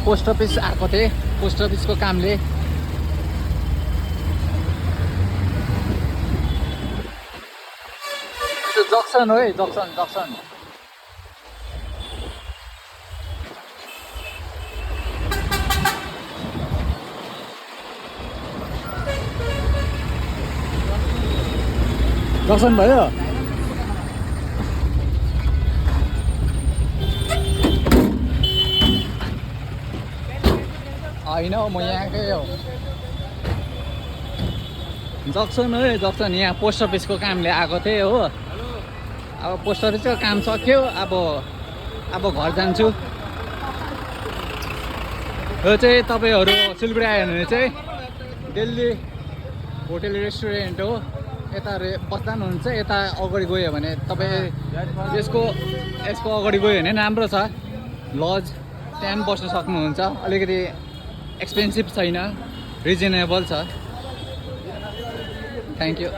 Post office आएको थिएँ, post अफिसको कामले। त्यो जक्सन हो है, जक्सन जक्सन। जक्सन भयो। होइन हौ, म यहाँकै हो। जक्सन हो है, जक्सन। यहाँ पोस्ट अफिसको कामले आएको थिएँ हो। अब पोस्ट अफिसको काम सक्यो, अब घर जान्छु। यो चाहिँ तपाईँहरू सिलगढी आयो भने चाहिँ दिल्ली होटेल रेस्टुरेन्ट हो। यता बस्दा पनि हुन्छ, यता अगाडि गयो भने तपाईँ यसको अगाडि गयो भने राम्रो छ लज, त्यहाँ पनि बस्न सक्नुहुन्छ। अलिकति एक्सपेन्सिभ छैन, रिजनेबल छ। Thank you.